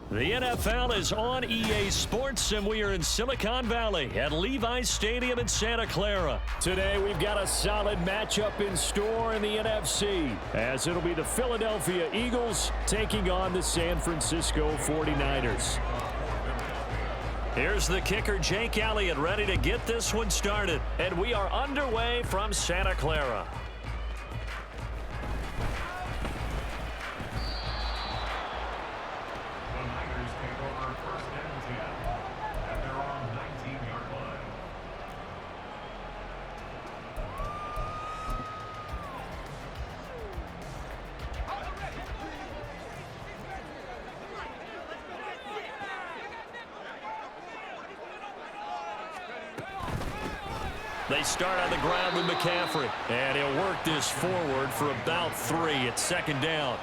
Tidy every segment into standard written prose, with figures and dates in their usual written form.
The NFL is on EA Sports, and we are in Silicon Valley at Levi's Stadium in Santa Clara. Today, we've got a solid matchup in store in the NFC, as it'll be the Philadelphia Eagles taking on the San Francisco 49ers. Here's the kicker, Jake Elliott, ready to get this one started. And we are underway from Santa Clara. They start on the ground with McCaffrey, and he'll work this forward for about 3. It's second down.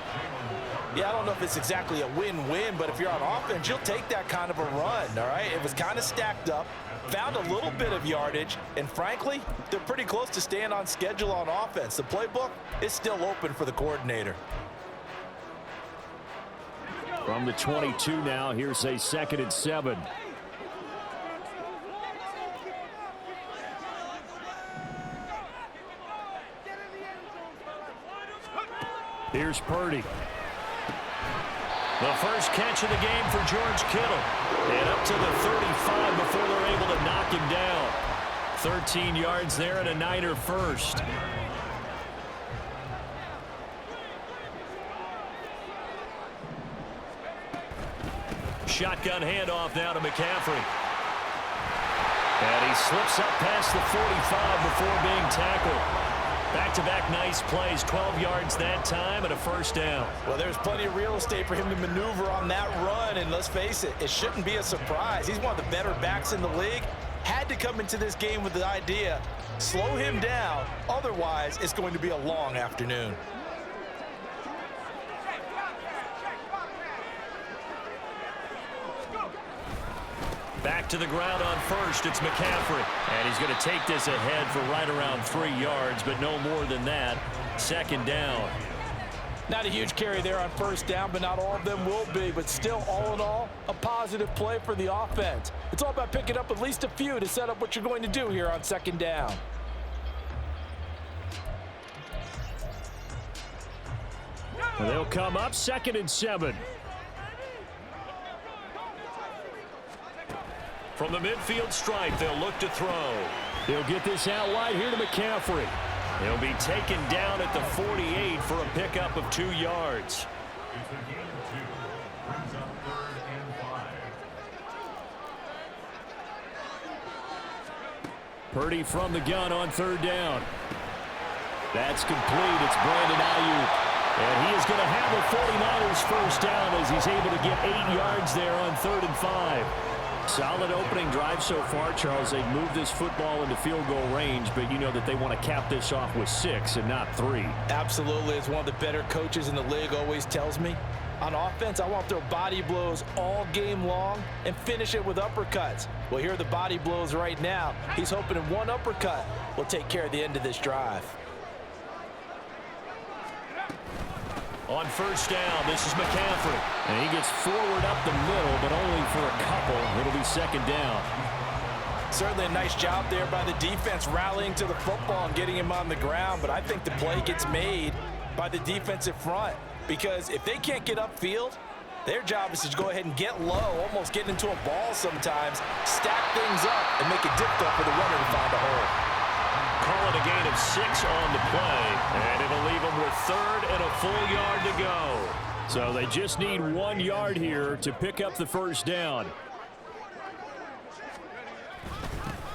Yeah, I don't know if it's exactly a win-win, but if you're on offense, you'll take that kind of a run, all right? It was kind of stacked up, found a little bit of yardage, and frankly, they're pretty close to staying on schedule on offense. The playbook is still open for the coordinator. From the 22 now, here's a 2nd and 7. Here's Purdy. The first catch of the game for George Kittle. And up to the 35 before they're able to knock him down. 13 yards there and a Niner first. Shotgun handoff now to McCaffrey. And he slips up past the 45 before being tackled. Back-to-back nice plays, 12 yards that time and a first down. Well, there's plenty of real estate for him to maneuver on that run, and let's face it, it shouldn't be a surprise. He's one of the better backs in the league. Had to come into this game with the idea, slow him down, otherwise it's going to be a long afternoon. Back to the ground on first, it's McCaffrey. And he's going to take this ahead for right around 3 yards, but no more than that. Second down. Not a huge carry there on first down, but not all of them will be. But still, all in all, a positive play for the offense. It's all about picking up at least a few to set up what you're going to do here on second down. And they'll come up 2nd and 7. From the midfield stripe, they'll look to throw. He'll get this out wide here to McCaffrey. He'll be taken down at the 48 for a pickup of 2 yards. Purdy from the gun on 3rd down. That's complete. It's Brandon Ayuk. And he is going to have the 49ers first down as he's able to get 8 yards there on 3rd and 5. Solid opening drive so far, Charles. They've moved this football into field goal range, but you know that they want to cap this off with 6 and not 3. Absolutely. As one of the better coaches in the league always tells me, on offense, I want to throw body blows all game long and finish it with uppercuts. Well, here are the body blows right now. He's hoping in one uppercut will take care of the end of this drive. On first down, this is McCaffrey. And he gets forward up the middle, but only for a couple. It'll be second down. Certainly a nice job there by the defense rallying to the football and getting him on the ground. But I think the play gets made by the defensive front. Because if they can't get upfield, their job is to go ahead and get low, almost get into a ball sometimes, stack things up, and make it difficult for the runner to find a hole. Call it a gain of 6 on the play, and it'll leave them with 3rd and a full yard to go. So they just need 1 yard here to pick up the first down.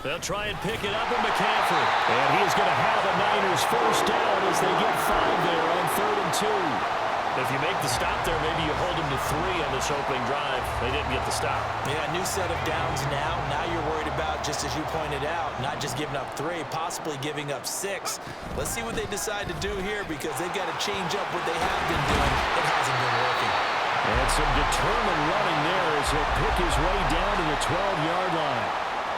They'll try and pick it up with McCaffrey. And he is going to have the Niners first down as they get 5 there on 3rd and 2. If you make the stop there, maybe you hold them to 3 on this opening drive. They didn't get the stop. Yeah, new set of downs now. Now you're worried about, just as you pointed out, not just giving up 3, possibly giving up 6. Let's see what they decide to do here because they've got to change up what they have been doing. It hasn't been working. And some determined running there as he'll pick his way down to the 12-yard line.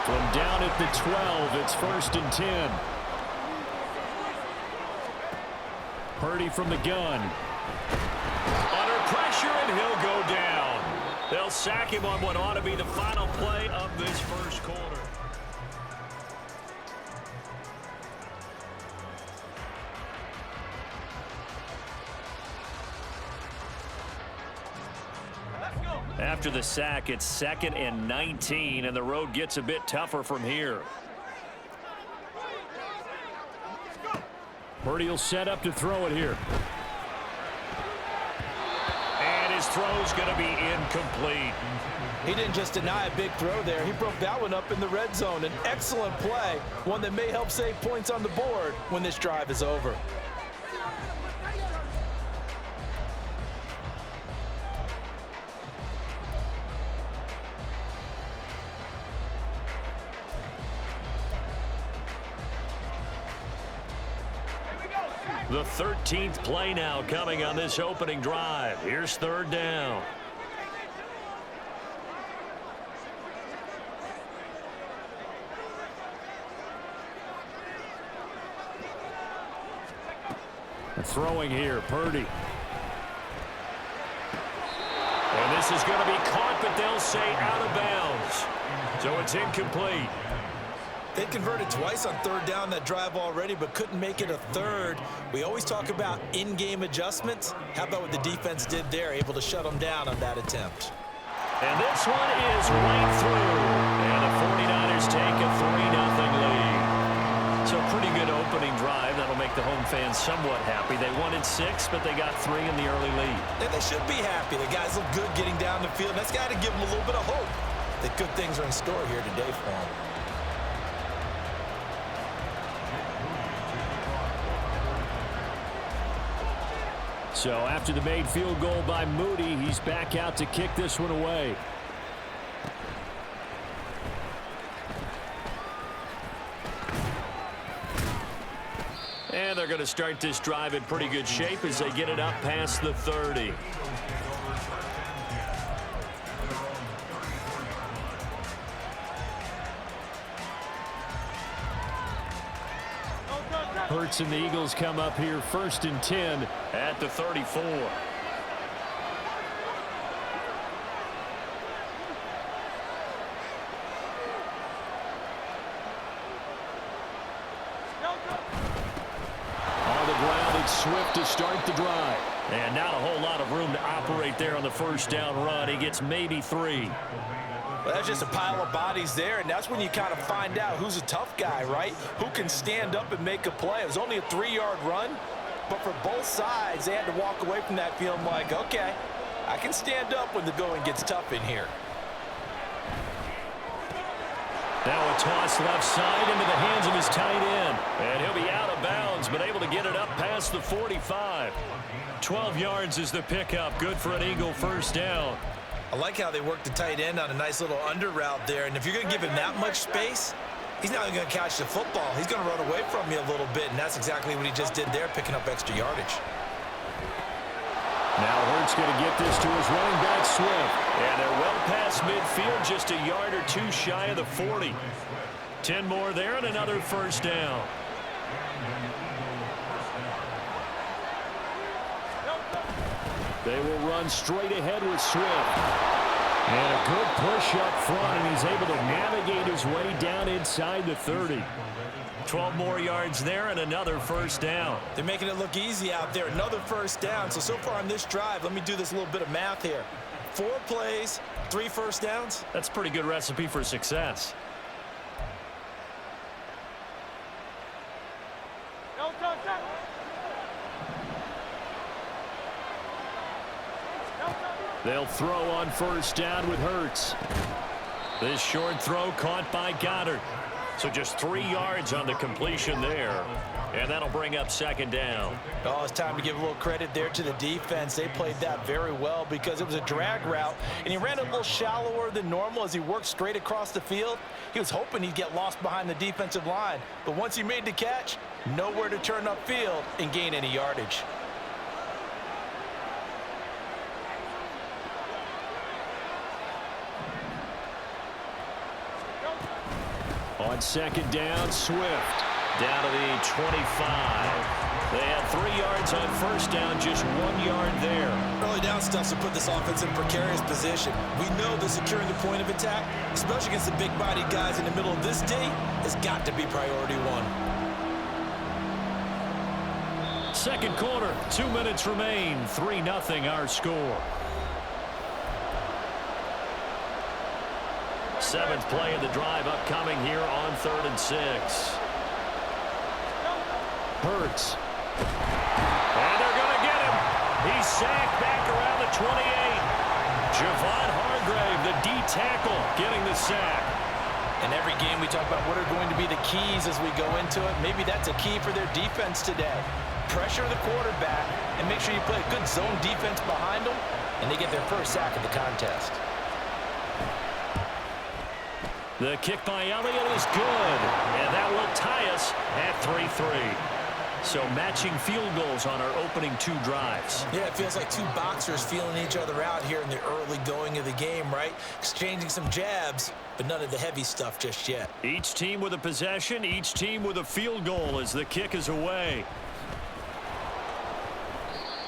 From down at the 12, it's 1st and 10. Purdy from the gun. Under pressure, and he'll go down. They'll sack him on what ought to be the final play of this first quarter. After the sack, it's 2nd and 19, and the road gets a bit tougher from here. Purdy will set up to throw it here. And his throw's going to be incomplete. He didn't just deny a big throw there. He broke that one up in the red zone. An excellent play, one that may help save points on the board when this drive is over. The 13th play now coming on this opening drive. Here's 3rd down. Throwing here, Purdy. And this is going to be caught, but they'll say out of bounds. So it's incomplete. They converted twice on 3rd down that drive already, but couldn't make it a 3rd. We always talk about in-game adjustments. How about what the defense did there, able to shut them down on that attempt? And this one is right through. And the 49ers take a 3-0 lead. So pretty good opening drive. That'll make the home fans somewhat happy. They wanted 6, but they got 3 in the early lead. And they should be happy. The guys look good getting down the field. That's got to give them a little bit of hope that good things are in store here today for them. So after the made field goal by Moody, he's back out to kick this one away. And they're going to start this drive in pretty good shape as they get it up past the 30. Hurts and the Eagles come up here 1st and 10 at the 34. On the ground, it's Swift to start the drive. And not a whole lot of room to operate there on the 1st down run. He gets maybe 3. Well, that's just a pile of bodies there, and that's when you kind of find out who's a tough guy, right? Who can stand up and make a play. It was only a 3-yard run, but for both sides, they had to walk away from that feeling like, okay, I can stand up when the going gets tough in here. Now a toss left side into the hands of his tight end, and he'll be out of bounds, but able to get it up past the 45. 12 yards is the pickup. Good for an Eagle 1st down. I like how they worked the tight end on a nice little under route there. And if you're going to give him that much space, he's not going to catch the football. He's going to run away from you a little bit, and that's exactly what he just did there, picking up extra yardage. Now Hurts going to get this to his running back, Swift. And they're well past midfield, just a yard or 2 shy of the 40. 10 more there and another 1st down. They will run straight ahead with Swift. And a good push up front, and he's able to navigate his way down inside the 30. 12 more yards there and another 1st down. They're making it look easy out there. Another 1st down. So far on this drive, let me do this little bit of math here. 4 plays, 3 1st downs. That's a pretty good recipe for success. They'll throw on 1st down with Hurts. This short throw caught by Goddard. So just 3 yards on the completion there. And that'll bring up 2nd down. Oh, it's time to give a little credit there to the defense. They played that very well because it was a drag route, and he ran a little shallower than normal as he worked straight across the field. He was hoping he'd get lost behind the defensive line. But once he made the catch, nowhere to turn upfield and gain any yardage. On 2nd down, Swift down to the 25. They had 3 yards on first down, just 1 yard there. Early down stuff to put this offense in precarious position. We know that securing the point of attack, especially against the big-bodied guys in the middle of this D, has got to be priority one. Second quarter, 2 minutes remain. 3-0 our score. 7th play of the drive upcoming here on 3rd and 6. Hurts. And they're going to get him. He's sacked back around the 28. Javon Hargrave, the D tackle, getting the sack. In every game we talk about what are going to be the keys as we go into it. Maybe that's a key for their defense today. Pressure the quarterback and make sure you play a good zone defense behind them, and they get their first sack of the contest. The kick by Elliott is good, and that will tie us at 3-3. So matching field goals on our opening 2 drives. Yeah, it feels like 2 boxers feeling each other out here in the early going of the game, right? Exchanging some jabs, but none of the heavy stuff just yet. Each team with a possession, each team with a field goal as the kick is away.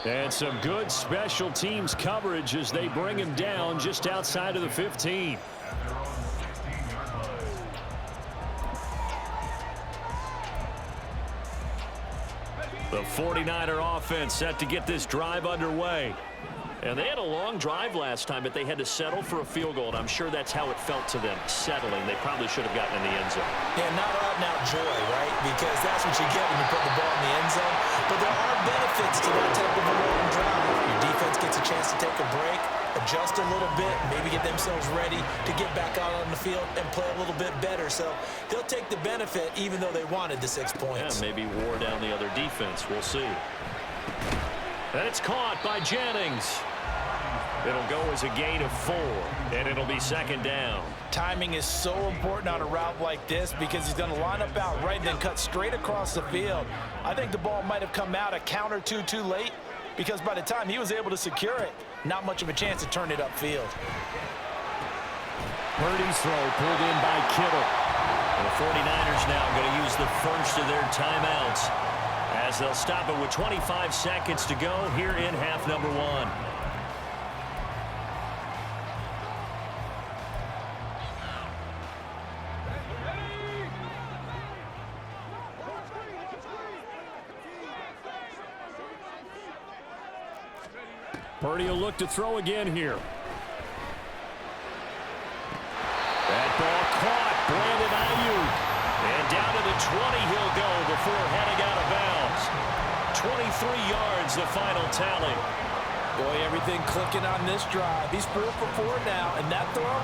And some good special teams coverage as they bring him down just outside of the 15. The 49er offense set to get this drive underway. And they had a long drive last time, but they had to settle for a field goal, and I'm sure that's how it felt to them, settling. They probably should have gotten in the end zone. Yeah, not out-and-out joy, right? Because that's what you get when you put the ball in the end zone. But there are benefits to that type of a long drive. Your defense gets a chance to take a break, adjust a little bit, maybe get themselves ready to get back out on the field and play a little bit better. So they'll take the benefit even though they wanted the 6 points. Yeah, maybe wore down the other defense. We'll see. And it's caught by Jennings. It'll go as a gain of 4, and it'll be 2nd down. Timing is so important on a route like this because he's going to line up out right and then cut straight across the field. I think the ball might have come out a count or two too late because by the time he was able to secure it, not much of a chance to turn it upfield. Purdy's throw pulled in by Kittle. And the 49ers now going to use the first of their timeouts as they'll stop it with 25 seconds to go here in half number 1. Purdy will look to throw again here. That ball caught. Brandon Ayuk. And down to the 20 he'll go before heading out of bounds. 23 yards the final tally. Boy, everything clicking on this drive. He's 4 for 4 now, and that throw,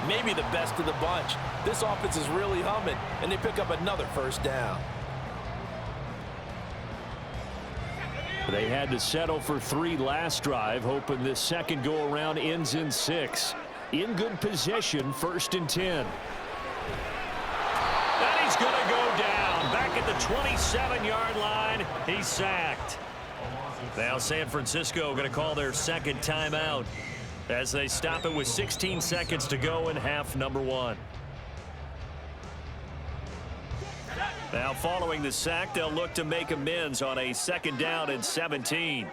maybe the best of the bunch. This offense is really humming, and they pick up another first down. They had to settle for 3 last drive, hoping this second go-around ends in 6. In good position, 1st and 10. And he's going to go down. Back at the 27-yard line, he's sacked. Now San Francisco going to call their 2nd timeout as they stop it with 16 seconds to go in half number 1. Now following the sack, they'll look to make amends on a 2nd down and 17.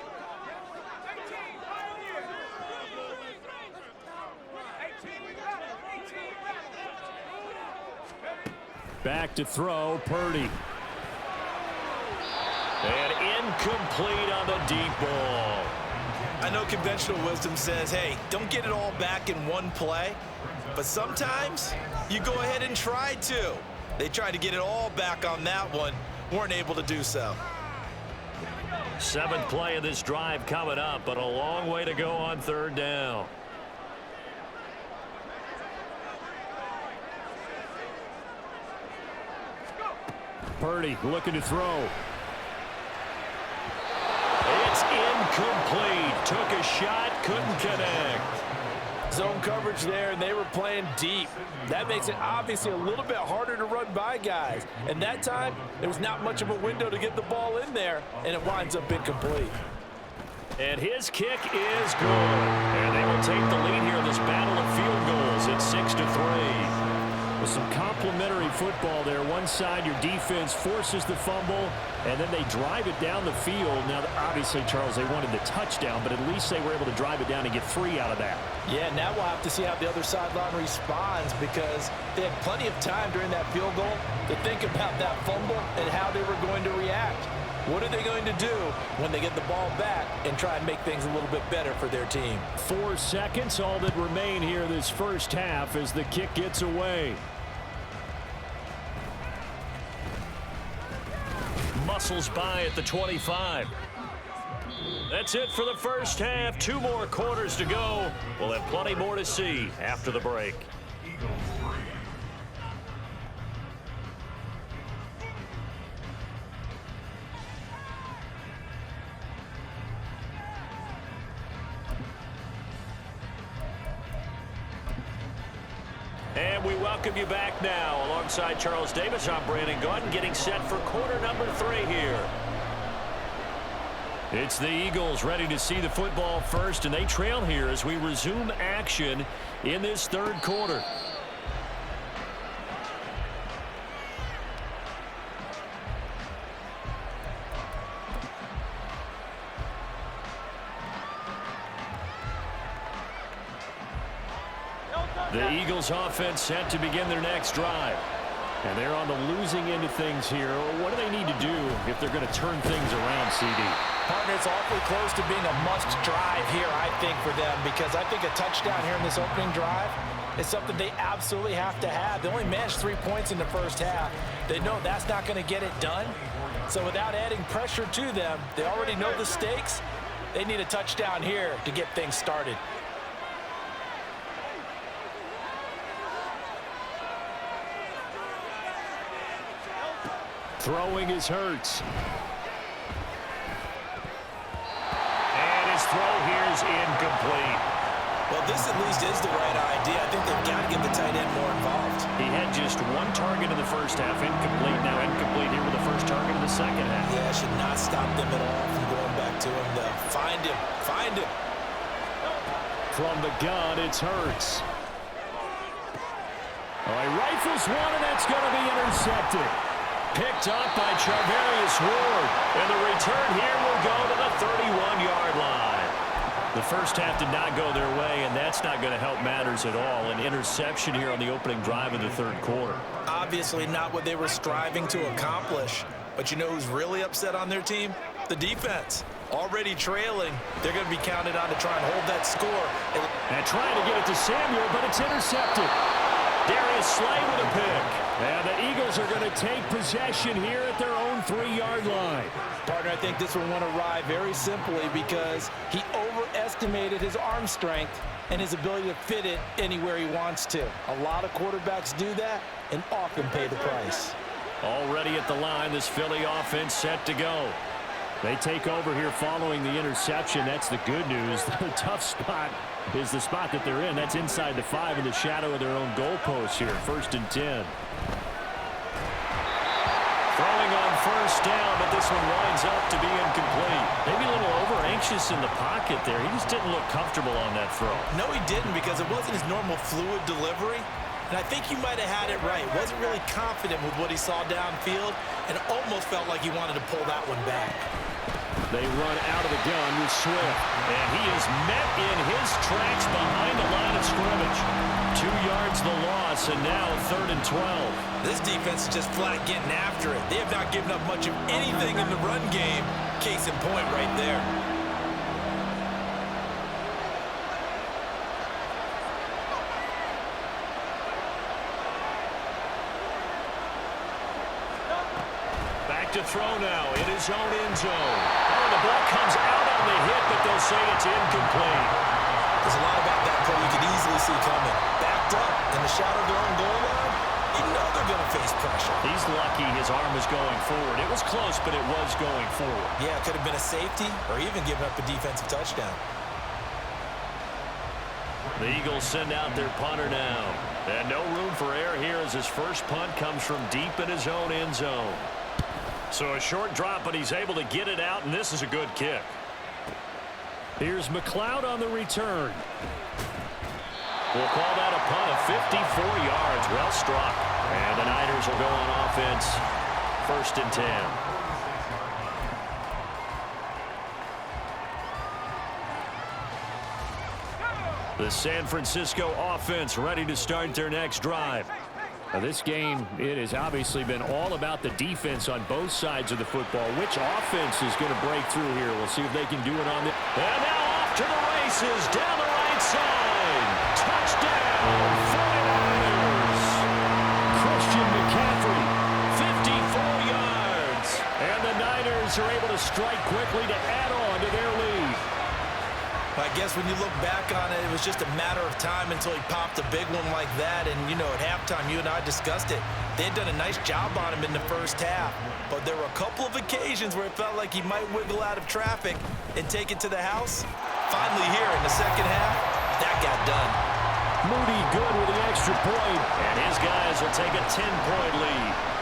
Back to throw, Purdy. And incomplete on the deep ball. I know conventional wisdom says, hey, don't get it all back in one play. But sometimes you go ahead and try to. They tried to get it all back on that one. Weren't able to do so. 7th play of this drive coming up, but a long way to go on 3rd down. Purdy looking to throw. It's incomplete. Took a shot, couldn't connect. Zone coverage there, and they were playing deep. That makes it obviously a little bit harder to run by guys. And that time, there was not much of a window to get the ball in there, and it winds up incomplete. And his kick is good. And they will take the lead here in this battle of field goals at 6-3. With some complimentary football there. One side, your defense forces the fumble, and then they drive it down the field. Now, obviously, Charles, they wanted the touchdown, but at least they were able to drive it down and get 3 out of that. Yeah, now we'll have to see how the other sideline responds, because they had plenty of time during that field goal to think about that fumble and how they were going to react. What are they going to do when they get the ball back and try and make things a little bit better for their team? 4 seconds, all that remain here this first half as the kick gets away. Muscles by at the 25. That's it for the first half. 2 more quarters to go. We'll have plenty more to see after the break. And we welcome you back now. Alongside Charles Davis, I'm Brandon Gaudin, getting set for quarter number 3 here. It's the Eagles ready to see the football first, and they trail here as we resume action in this third quarter. The Eagles offense set to begin their next drive. And they're on the losing end of things here. What do they need to do if they're going to turn things around, CD? Partner, it's awfully close to being a must drive here, I think, for them, because I think a touchdown here in this opening drive is something they absolutely have to have. They only managed 3 points in the first half. They know that's not going to get it done. So without adding pressure to them, they already know the stakes. They need a touchdown here to get things started. Throwing is Hurts. And his throw here is incomplete. Well, this at least is the right idea. I think they've got to get the tight end more involved. He had just 1 target in the first half. Incomplete. Now incomplete here with the first target in the second half. Yeah, should not stop them at all from going back to him. Find him. Find him. From the gun, it's Hurts. He rifles one, and that's going to be intercepted. Picked up by Charvarius Ward. And the return here will go to the 31-yard line. The first half did not go their way, and that's not going to help matters at all. An interception here on the opening drive of the third quarter. Obviously not what they were striving to accomplish. But you know who's really upset on their team? The defense. Already trailing. They're going to be counted on to try and hold that score. And trying to get it to Samuel, but it's intercepted. Darius Slay with a pick. And the Eagles are going to take possession here at their own 3-yard line. Partner, I think this one won't arrive very simply because he overestimated his arm strength and his ability to fit it anywhere he wants to. A lot of quarterbacks do that and often pay the price. Already at the line, this Philly offense set to go. They take over here following the interception. That's the good news. The tough spot is the spot that they're in. That's inside the 5 in the shadow of their own goalpost here. 1st and 10. Throwing on first down, but this one winds up to be incomplete. Maybe a little over-anxious in the pocket there. He just didn't look comfortable on that throw. No, he didn't, because it wasn't his normal fluid delivery. And I think he might have had it right. Wasn't really confident with what he saw downfield and almost felt like he wanted to pull that one back. They run out of the gun with Swift. And he is met in his tracks behind the line of scrimmage. 2 yards the loss, and now 3rd and 12. This defense is just flat getting after it. They have not given up much of anything in the run game. Case in point right there. Back to throw now in his own end zone. Oh, the ball comes out on the hit, but they'll say it's incomplete. There's a lot about that play you could easily see coming. Backed up in the shadow of their own goal line, you know they're going to face pressure. He's lucky his arm was going forward. It was close, but it was going forward. Yeah, it could have been a safety or even giving up a defensive touchdown. The Eagles send out their punter now. And no room for error here as his first punt comes from deep in his own end zone. So a short drop, but he's able to get it out, and this is a good kick. Here's McLeod on the return. We'll call that a punt of 54 yards. Well struck. And the Niners will go on offense. 1st and 10. The San Francisco offense ready to start their next drive. Now this game, it has obviously been all about the defense on both sides of the football. Which offense is going to break through here? We'll see if they can do it on the... And now off to the races down the right side. Touchdown, 49ers. Christian McCaffrey, 54 yards. And the Niners are able to strike quickly to add on to their lead. I guess when you look back on it, it was just a matter of time until he popped a big one like that. And, you know, at halftime, you and I discussed it. They had done a nice job on him in the first half. But there were a couple of occasions where it felt like he might wiggle out of traffic and take it to the house. Finally here in the second half, that got done. Moody good with an extra point. And his guys will take a 10-point lead.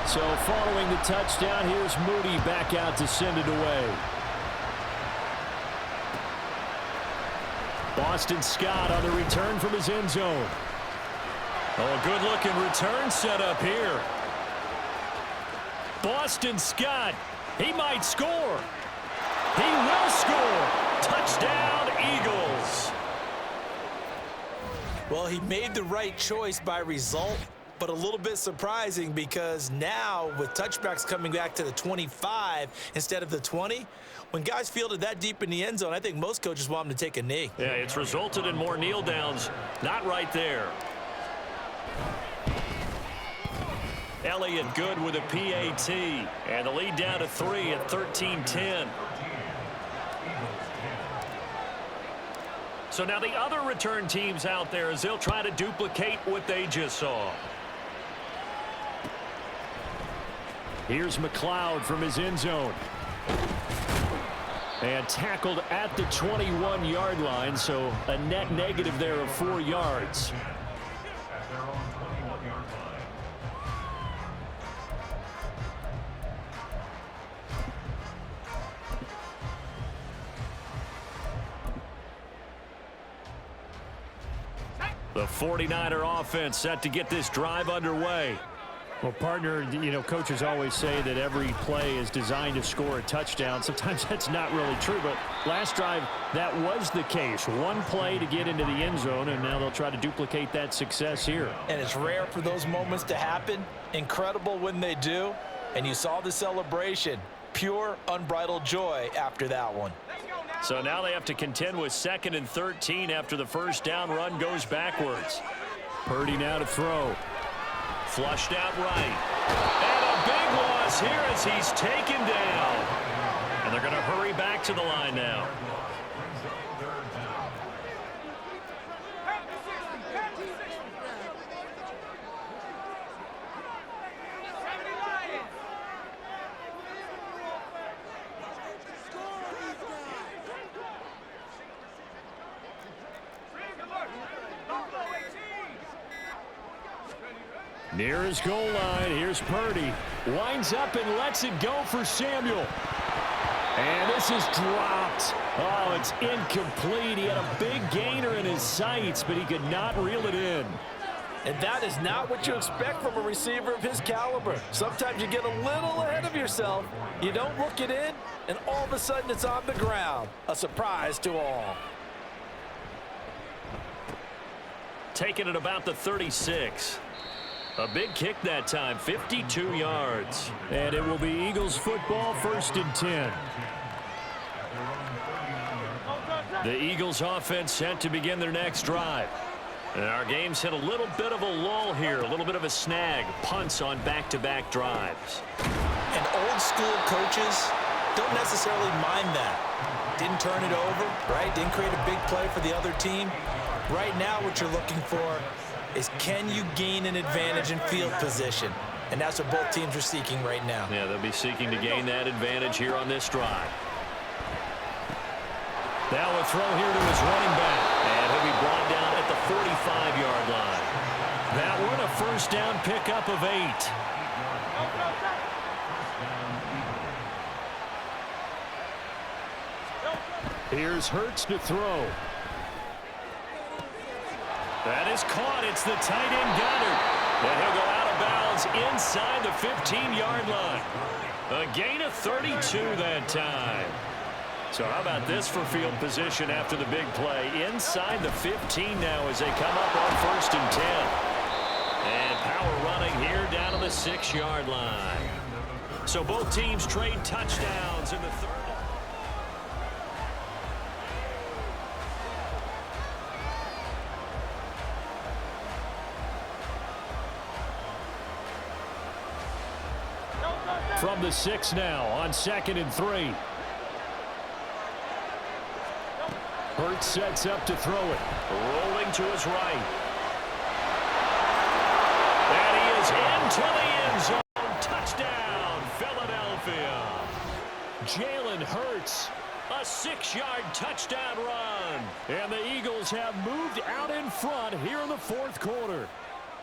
So following the touchdown, here's Moody back out to send it away. Boston Scott on the return from his end zone. Oh, a good-looking return set up here. Boston Scott, he might score. He will score. Touchdown, Eagles. Well, he made the right choice by result, but a little bit surprising because now with touchbacks coming back to the 25 instead of the 20, when guys fielded that deep in the end zone, I think most coaches want them to take a knee. Yeah, it's resulted in more kneel downs. Not right there. Elliott good with a PAT. And the lead down to 3 at 13-10. So now the other return teams out there as they'll try to duplicate what they just saw. Here's McLeod from his end zone. And tackled at the 21-yard line, so a net negative there of 4 yards. The 49er offense set to get this drive underway. Well, partner, you know, coaches always say that every play is designed to score a touchdown. Sometimes that's not really true, but last drive, that was the case. One play to get into the end zone, and now they'll try to duplicate that success here. And it's rare for those moments to happen. Incredible when they do. And you saw the celebration. Pure, unbridled joy after that one. So now they have to contend with 2nd and 13 after the first down run goes backwards. Purdy now to throw. Flushed out right. And a big loss here as he's taken down. And they're going to hurry back to the line now. Near his goal line, here's Purdy. Winds up and lets it go for Samuel. And this is dropped. Oh, it's incomplete. He had a big gainer in his sights, but he could not reel it in. And that is not what you expect from a receiver of his caliber. Sometimes you get a little ahead of yourself. You don't look it in, and all of a sudden it's on the ground. A surprise to all. Taking it about the 36. A big kick that time, 52 yards. And it will be Eagles football, 1st and 10. The Eagles offense set to begin their next drive. And our game's hit a little bit of a lull here, a little bit of a snag. Punts on back-to-back drives. And old school coaches don't necessarily mind that. Didn't turn it over, right? Didn't create a big play for the other team. Right now what you're looking for is can you gain an advantage in field position? And that's what both teams are seeking right now. Yeah, they'll be seeking to gain that advantage here on this drive. Now a throw here to his running back. And he'll be brought down at the 45-yard line. That one a first down pickup of 8. Here's Hurts to throw. That is caught. It's the tight end Goddard. And he'll go out of bounds inside the 15-yard line. A gain of 32 that time. So how about this for field position after the big play? Inside the 15 now as they come up on 1st and 10. And power running here down to the 6-yard line. So both teams trade touchdowns in the third. From the 6 now on 2nd and 3. Hurts sets up to throw it. Rolling to his right. And he is into the end zone. Touchdown, Philadelphia. Jalen Hurts, a 6-yard touchdown run. And the Eagles have moved out in front here in the 4th quarter.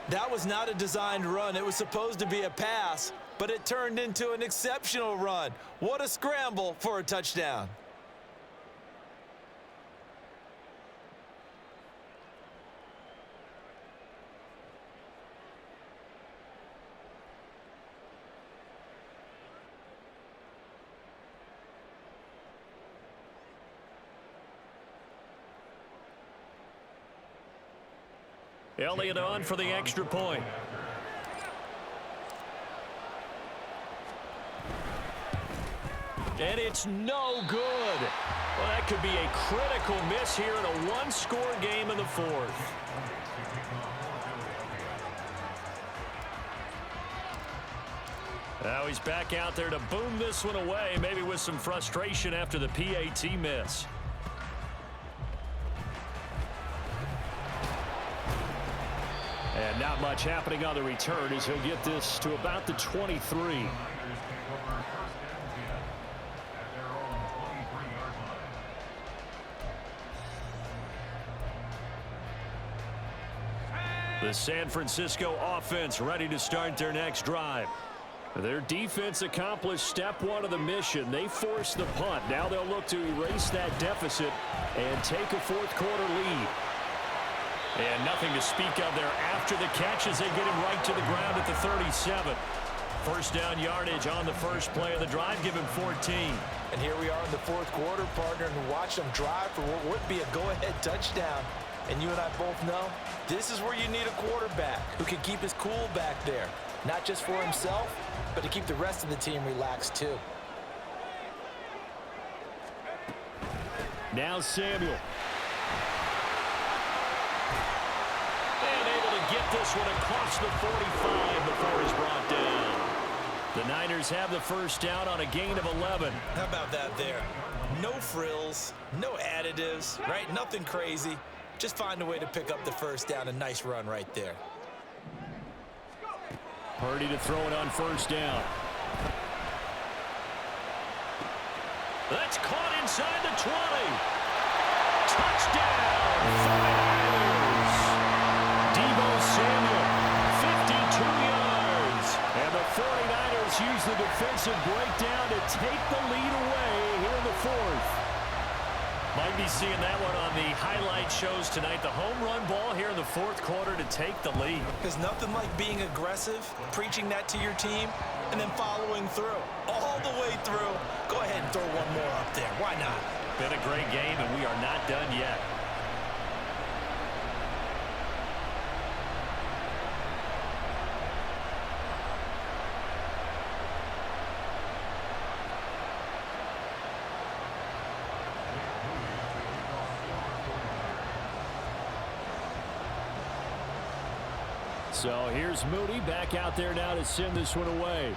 That was not a designed run. It was supposed to be a pass, but it turned into an exceptional run. What a scramble for a touchdown. Elliott on for the extra point. And it's no good. Well, that could be a critical miss here in a one-score game in the 4th. Now he's back out there to boom this one away, maybe with some frustration after the PAT miss. And not much happening on the return as he'll get this to about the 23. The San Francisco offense ready to start their next drive. Their defense accomplished step 1 of the mission. They forced the punt. Now they'll look to erase that deficit and take a 4th quarter lead. And nothing to speak of there after the catch as they get him right to the ground at the 37. First down yardage on the first play of the drive, give him 14. And here we are in the 4th quarter, partner, and watch them drive for what would be a go-ahead touchdown. And you and I both know this is where you need a quarterback who can keep his cool back there. Not just for himself, but to keep the rest of the team relaxed too. Now Samuel. And able to get this one across the 45 before he's brought down. The Niners have the first down on a gain of 11. How about that there? No frills, no additives, right? Nothing crazy. Just find a way to pick up the first down. A nice run right there. Purdy to throw it on first down. That's caught inside the 20. Touchdown, 49ers. Deebo Samuel, 52 yards. And the 49ers use the defensive breakdown to take the lead away here in the 4th. Might be seeing that one on the highlight shows tonight. The home run ball here in the 4th quarter to take the lead. There's nothing like being aggressive, preaching that to your team, and then following through. All the way through. Go ahead and throw one more up there. Why not? Been a great game, and we are not done yet. So here's Moody back out there now to send this one away.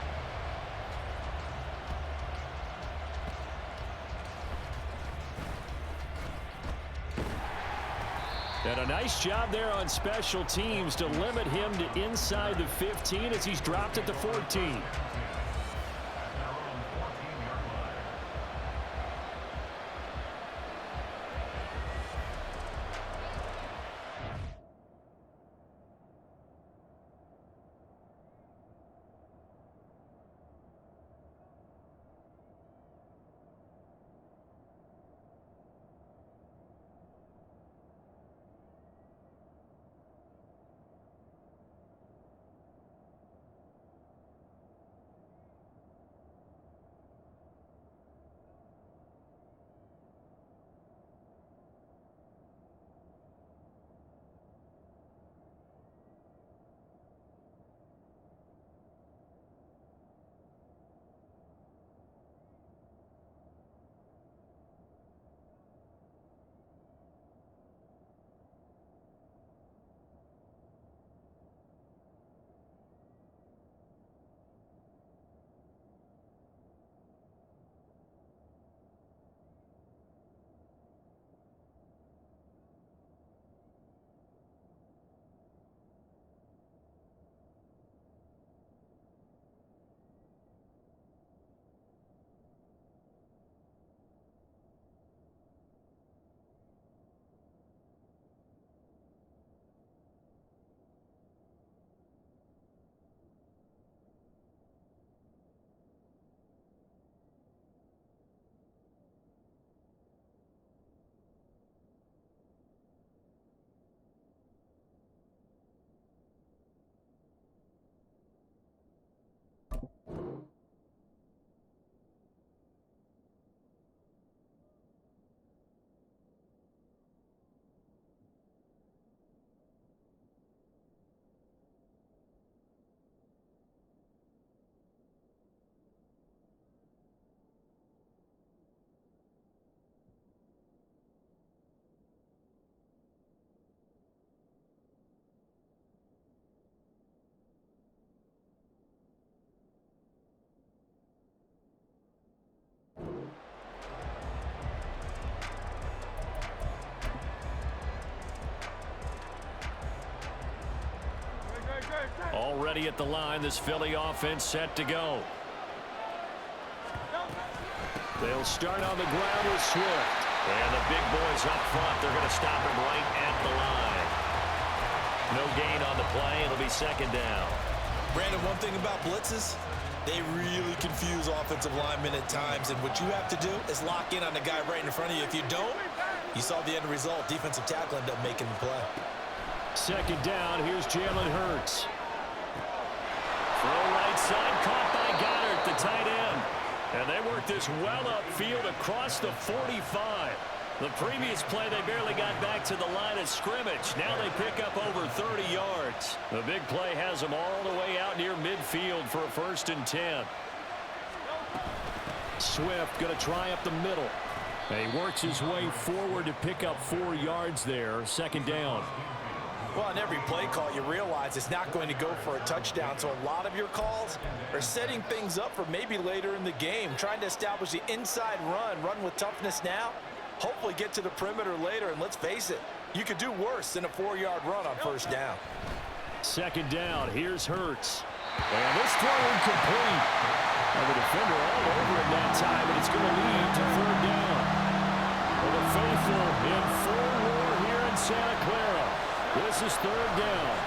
And a nice job there on special teams to limit him to inside the 15 as he's dropped at the 14. Already at the line, this Philly offense set to go. They'll start on the ground with Swift. And the big boys up front, they're going to stop him right at the line. No gain on the play. It'll be second down. Brandon, one thing about blitzes, they really confuse offensive linemen at times. And what you have to do is lock in on the guy right in front of you. If you don't, you saw the end result. Defensive tackle ended up making the play. Second down, here's Jalen Hurts. Throw right side, caught by Goddard, the tight end. And they work this well upfield across the 45. The previous play, they barely got back to the line of scrimmage. Now they pick up over 30 yards. The big play has them all the way out near midfield for a 1st and 10. Swift going to try up the middle. And he works his way forward to pick up 4 yards there. Second down. Well, on every play call, you realize it's not going to go for a touchdown. So a lot of your calls are setting things up for maybe later in the game, trying to establish the inside run with toughness now, hopefully get to the perimeter later. And let's face it, you could do worse than a 4-yard run on 1st down. Second down, here's Hurts. And this throw incomplete. And the defender all over it that time, and it's going to lead to 3rd down. For the faithful in full war here in Santa Clara. This is 3rd down.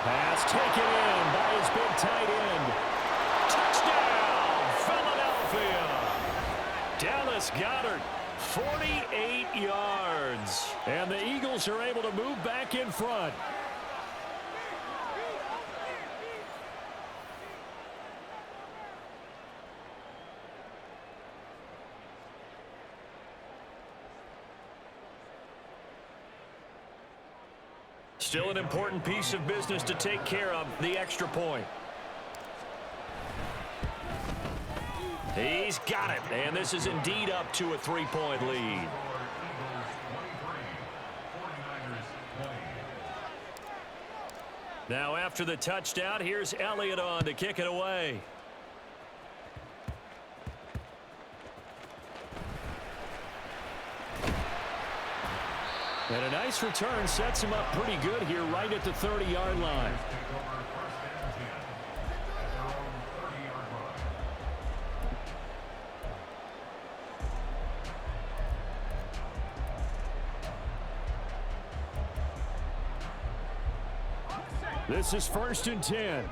Pass taken in by his big tight end. Touchdown, Philadelphia. Dallas Goedert, 48 yards. And the Eagles are able to move back in front. Still an important piece of business to take care of, the extra point. He's got it, and this is indeed up to a 3-point lead. Now after the touchdown, here's Elliott on to kick it away. And a nice return sets him up pretty good here right at the 30-yard line. This is 1st and 10.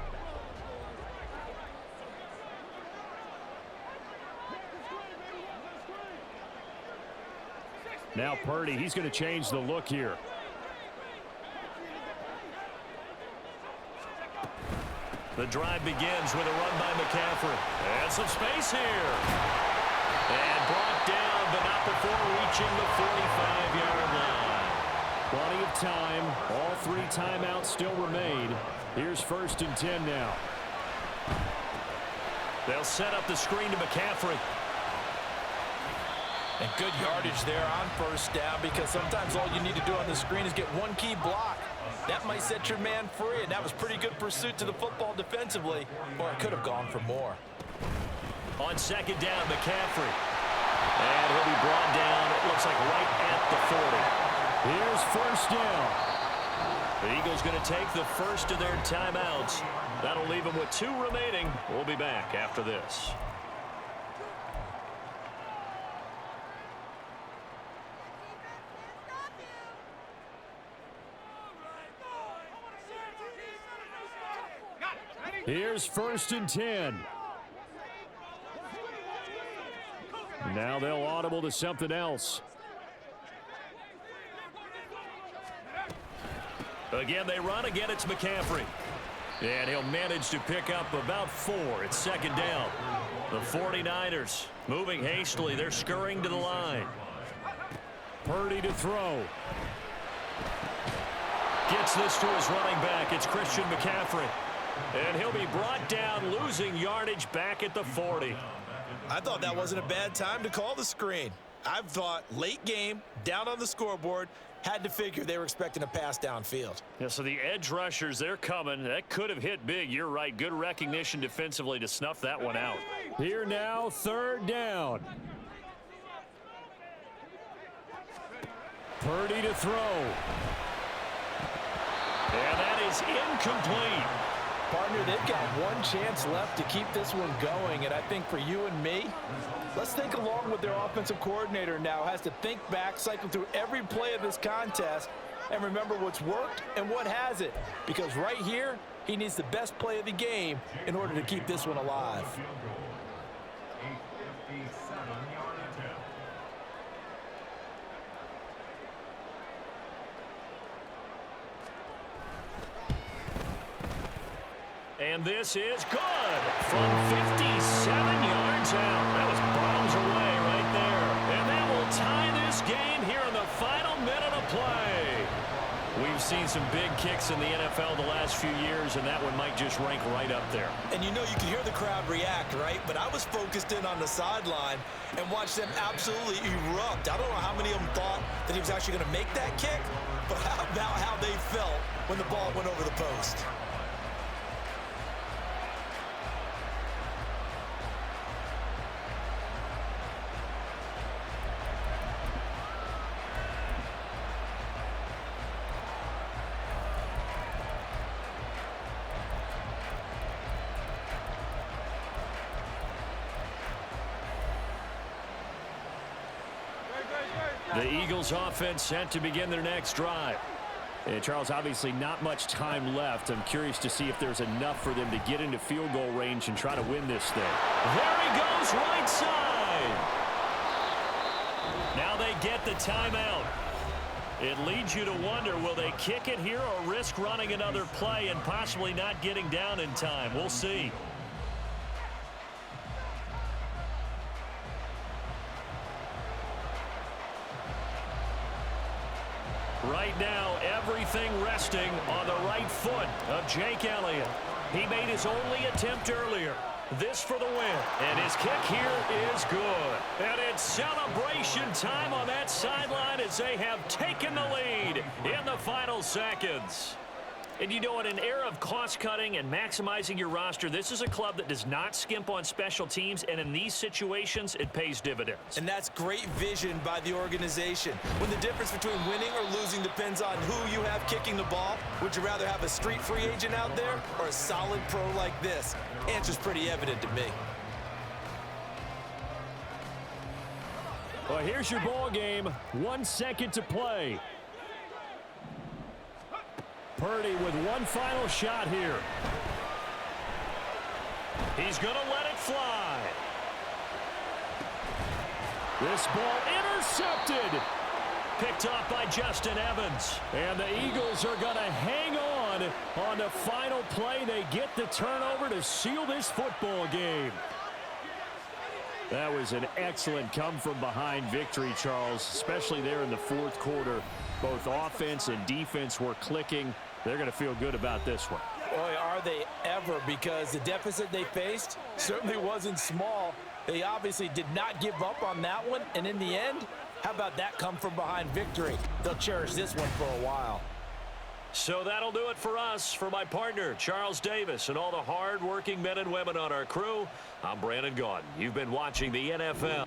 Now Purdy, he's going to change the look here. The drive begins with a run by McCaffrey. And some space here. And brought down, but not before reaching the 45-yard line. Plenty of time. All 3 timeouts still remain. Here's 1st and 10 now. They'll set up the screen to McCaffrey. And good yardage there on 1st down, because sometimes all you need to do on the screen is get one key block. That might set your man free, and that was pretty good pursuit to the football defensively, or it could have gone for more. On 2nd down, McCaffrey. And he'll be brought down, it looks like right at the 40. Here's 1st down. The Eagles going to take the first of their timeouts. That'll leave them with 2 remaining. We'll be back after this. Here's 1st and 10. Now they'll audible to something else. Again, they run. Again, it's McCaffrey. And he'll manage to pick up about 4. It's 2nd down. The 49ers moving hastily. They're scurrying to the line. Purdy to throw. Gets this to his running back. It's Christian McCaffrey. And he'll be brought down, losing yardage back at the 40. I thought that wasn't a bad time to call the screen. I've thought late game, down on the scoreboard, had to figure they were expecting a pass downfield. Yeah, so the edge rushers, they're coming. That could have hit big. You're right. Good recognition defensively to snuff that one out. Here now, 3rd down. Purdy to throw. And that is incomplete. Partner, they've got one chance left to keep this one going, and I think for you and me, let's think along with their offensive coordinator now. Has to think back, cycle through every play of this contest, and remember what's worked and what hasn't. Because right here, he needs the best play of the game in order to keep this one alive. And this is good from 57 yards out. That was bombs away right there. And that will tie this game here in the final minute of play. We've seen some big kicks in the NFL the last few years, and that one might just rank right up there. And you know, you can hear the crowd react, right? But I was focused in on the sideline and watched them absolutely erupt. I don't know how many of them thought that he was actually going to make that kick, but how about how they felt when the ball went over the post? The Eagles offense set to begin their next drive. And Charles, obviously not much time left. I'm curious to see if there's enough for them to get into field goal range and try to win this thing. There he goes, right side. Now they get the timeout. It leads you to wonder, will they kick it here or risk running another play and possibly not getting down in time? We'll see. Right now, everything resting on the right foot of Jake Elliott. He made his only attempt earlier. This for the win. And his kick here is good. And it's celebration time on that sideline as they have taken the lead in the final seconds. And you know, in an era of cost-cutting and maximizing your roster, this is a club that does not skimp on special teams, and in these situations, it pays dividends. And that's great vision by the organization. When the difference between winning or losing depends on who you have kicking the ball, would you rather have a street free agent out there or a solid pro like this? Answer's pretty evident to me. Well, here's your ball game. 1 second to play. Purdy with one final shot here. He's going to let it fly. This ball intercepted. Picked off by Justin Evans. And the Eagles are going to hang on the final play. They get the turnover to seal this football game. That was an excellent come-from-behind victory, Charles, especially there in the fourth quarter. Both offense and defense were clicking. They're going to feel good about this one. Boy, are they ever, because the deficit they faced certainly wasn't small. They obviously did not give up on that one, and in the end, how about that come-from-behind victory? They'll cherish this one for a while. So that'll do it for us. For my partner, Charles Davis, and all the hard-working men and women on our crew, I'm Brandon Gaudin. You've been watching the NFL.